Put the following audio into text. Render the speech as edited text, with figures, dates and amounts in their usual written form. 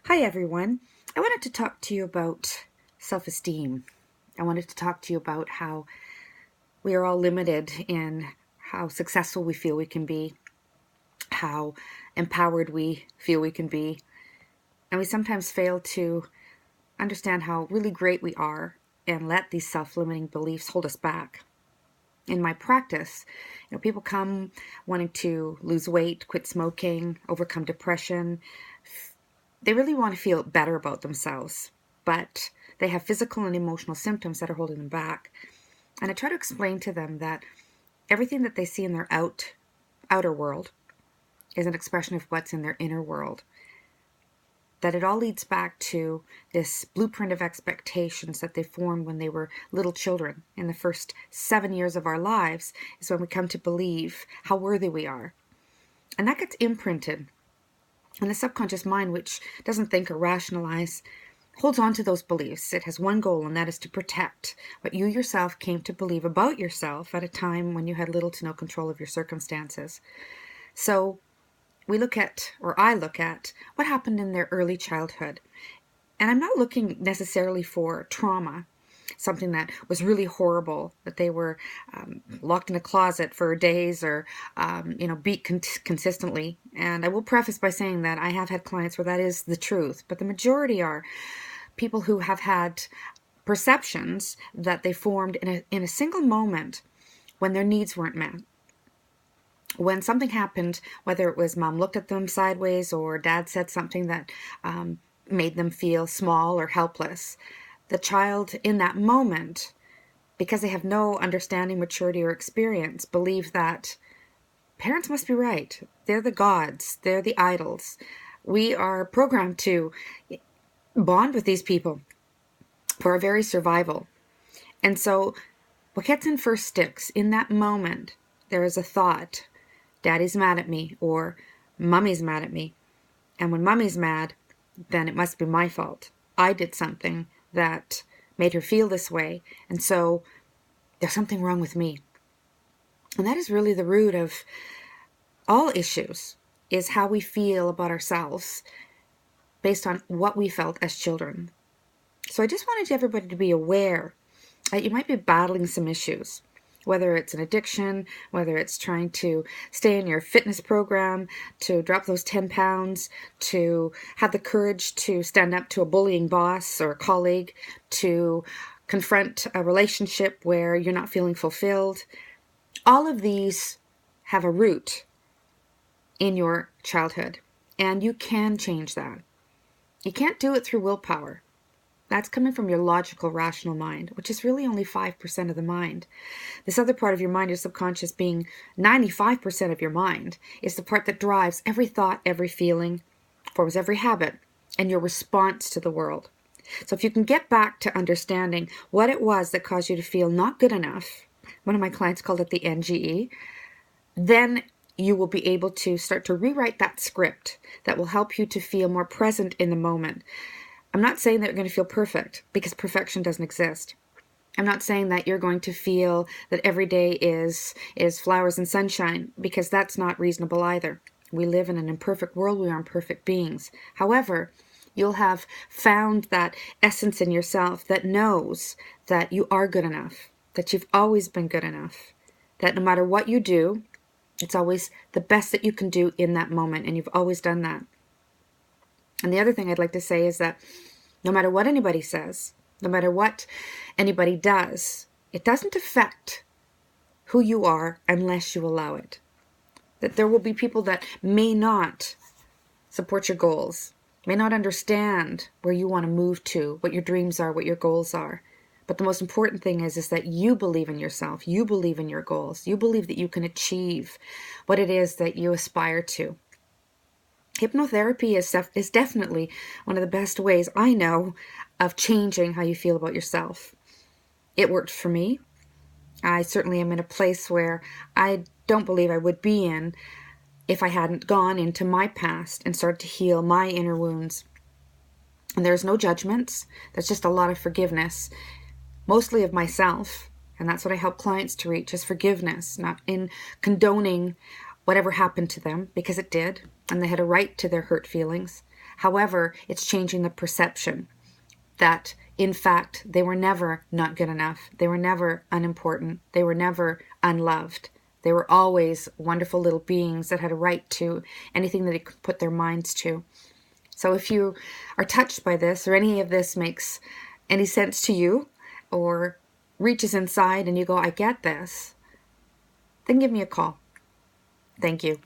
Hi everyone. I wanted to talk to you about self-esteem. I wanted to talk to you about how we are all limited in how successful we feel we can be, how empowered we feel we can be, and we sometimes fail to understand how really great we are and let these self-limiting beliefs hold us back. In my practice, people come wanting to lose weight, quit smoking, overcome depression. They really want to feel better about themselves, but they have physical and emotional symptoms that are holding them back. And I try to explain to them that everything that they see in their outer world is an expression of what's in their inner world. That it all leads back to this blueprint of expectations that they formed when they were little children. In the first 7 years of our lives is when we come to believe how worthy we are. And that gets imprinted. And the subconscious mind, which doesn't think or rationalize, holds on to those beliefs. It has one goal, and that is to protect what you yourself came to believe about yourself at a time when you had little to no control of your circumstances. So I look at what happened in their early childhood. And I'm not looking necessarily for trauma, something that was really horrible, that they were locked in a closet for days or, beat consistently. And I will preface by saying that I have had clients where that is the truth, but the majority are people who have had perceptions that they formed in a single moment when their needs weren't met. When something happened, whether it was mom looked at them sideways or dad said something that made them feel small or helpless, the child in that moment, because they have no understanding, maturity, or experience, believe that parents must be right. They're the gods. They're the idols. We are programmed to bond with these people for our very survival. And so what gets in first sticks. In that moment, there is a thought, daddy's mad at me, or mummy's mad at me. And when mummy's mad, then it must be my fault. I did something that made her feel this way. And so there's something wrong with me. And that is really the root of all issues, is how we feel about ourselves based on what we felt as children. So I just wanted everybody to be aware that you might be battling some issues, whether it's an addiction, whether it's trying to stay in your fitness program, to drop those 10 pounds, to have the courage to stand up to a bullying boss or a colleague, to confront a relationship where you're not feeling fulfilled. All of these have a root in your childhood, and you can change that. You can't do it through willpower. That's coming from your logical, rational mind, which is really only 5% of the mind. This other part of your mind, your subconscious, being 95% of your mind, is the part that drives every thought, every feeling, forms every habit, and your response to the world. So if you can get back to understanding what it was that caused you to feel not good enough, one of my clients called it the NGE, then you will be able to start to rewrite that script that will help you to feel more present in the moment. I'm not saying that you're going to feel perfect, because perfection doesn't exist. I'm not saying that you're going to feel that every day is flowers and sunshine, because that's not reasonable either. We live in an imperfect world. We are imperfect beings. However, you'll have found that essence in yourself that knows that you are good enough, that you've always been good enough, that no matter what you do, it's always the best that you can do in that moment, and you've always done that. And the other thing I'd like to say is that no matter what anybody says, no matter what anybody does, it doesn't affect who you are unless you allow it. That there will be people that may not support your goals, may not understand where you want to move to, what your dreams are, what your goals are. But the most important thing is that you believe in yourself, you believe in your goals, you believe that you can achieve what it is that you aspire to. Hypnotherapy is definitely one of the best ways I know of changing how you feel about yourself. It worked for me. I certainly am in a place where I don't believe I would be in if I hadn't gone into my past and started to heal my inner wounds. And there's no judgments. There's just a lot of forgiveness, mostly of myself. And that's what I help clients to reach, is forgiveness, not in condoning whatever happened to them, because it did, and they had a right to their hurt feelings. However, it's changing the perception that, in fact, they were never not good enough. They were never unimportant. They were never unloved. They were always wonderful little beings that had a right to anything that they could put their minds to. So if you are touched by this, or any of this makes any sense to you, or reaches inside and you go, I get this, then give me a call. Thank you.